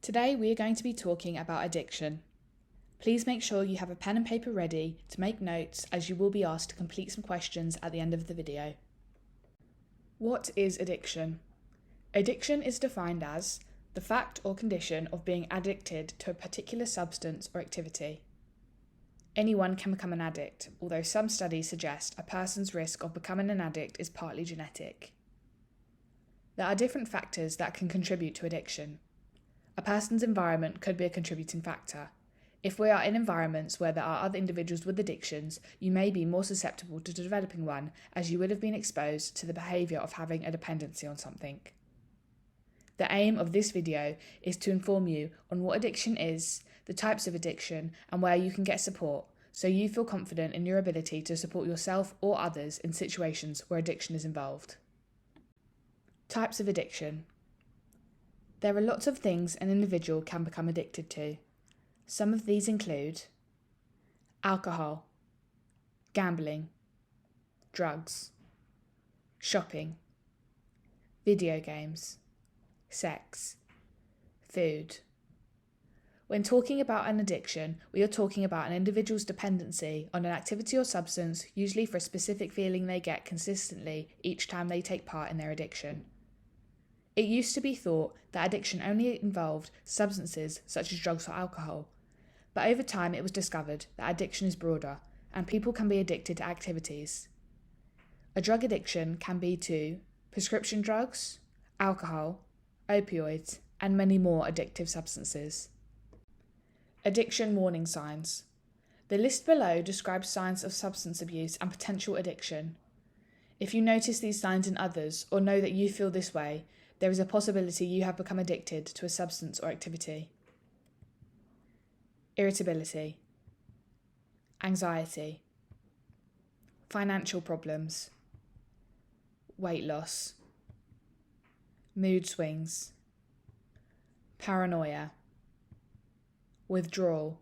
Today we are going to be talking about addiction. Please make sure you have a pen and paper ready to make notes, as you will be asked to complete some questions at the end of the video. What is addiction? Addiction is defined as the fact or condition of being addicted to a particular substance or activity. Anyone can become an addict, although some studies suggest a person's risk of becoming an addict is partly genetic. There are different factors that can contribute to addiction. A person's environment could be a contributing factor. If we are in environments where there are other individuals with addictions, you may be more susceptible to developing one, as you would have been exposed to the behaviour of having a dependency on something. The aim of this video is to inform you on what addiction is, the types of addiction, and where you can get support, so you feel confident in your ability to support yourself or others in situations where addiction is involved. Types of addiction. There are lots of things an individual can become addicted to. Some of these include alcohol, gambling, drugs, shopping, video games, sex, food. When talking about an addiction, we are talking about an individual's dependency on an activity or substance, usually for a specific feeling they get consistently each time they take part in their addiction. It used to be thought that addiction only involved substances such as drugs or alcohol, but over time it was discovered that addiction is broader and people can be addicted to activities. A drug addiction can be to prescription drugs, alcohol, opioids, and many more addictive substances. Addiction warning signs. The list below describes signs of substance abuse and potential addiction. If you notice these signs in others or know that you feel this way, there is a possibility you have become addicted to a substance or activity. Irritability, anxiety, financial problems, weight loss, mood swings, paranoia, withdrawal,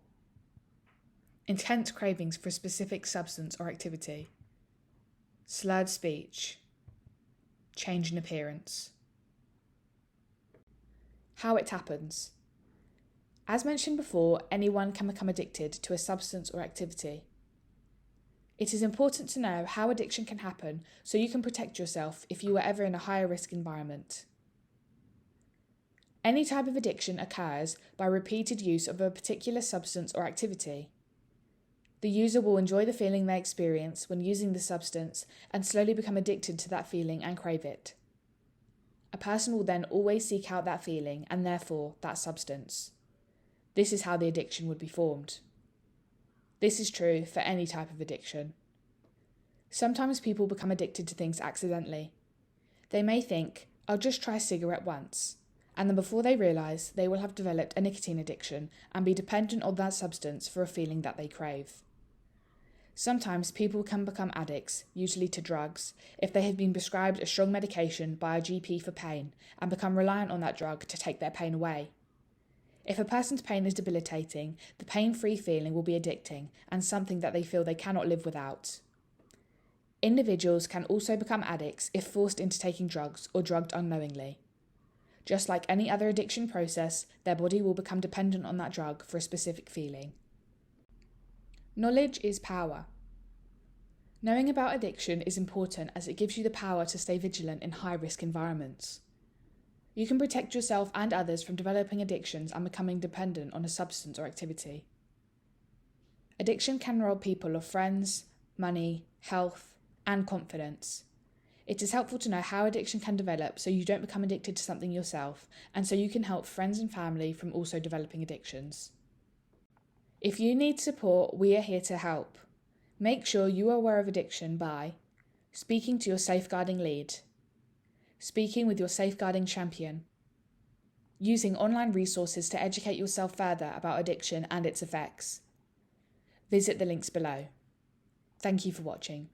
intense cravings for a specific substance or activity, slurred speech, change in appearance. How it happens. As mentioned before, anyone can become addicted to a substance or activity. It is important to know how addiction can happen so you can protect yourself if you were ever in a higher risk environment. Any type of addiction occurs by repeated use of a particular substance or activity. The user will enjoy the feeling they experience when using the substance and slowly become addicted to that feeling and crave it. A person will then always seek out that feeling and therefore that substance. This is how the addiction would be formed. This is true for any type of addiction. Sometimes people become addicted to things accidentally. They may think, "I'll just try a cigarette once," and then before they realise, they will have developed a nicotine addiction and be dependent on that substance for a feeling that they crave. Sometimes people can become addicts, usually to drugs, if they have been prescribed a strong medication by a GP for pain and become reliant on that drug to take their pain away. If a person's pain is debilitating, the pain-free feeling will be addicting and something that they feel they cannot live without. Individuals can also become addicts if forced into taking drugs or drugged unknowingly. Just like any other addiction process, their body will become dependent on that drug for a specific feeling. Knowledge is power. Knowing about addiction is important as it gives you the power to stay vigilant in high-risk environments. You can protect yourself and others from developing addictions and becoming dependent on a substance or activity. Addiction can rob people of friends, money, health, and confidence. It is helpful to know how addiction can develop so you don't become addicted to something yourself, and so you can help friends and family from also developing addictions. If you need support, we are here to help. Make sure you are aware of addiction by speaking to your safeguarding lead, speaking with your safeguarding champion, using online resources to educate yourself further about addiction and its effects. Visit the links below. Thank you for watching.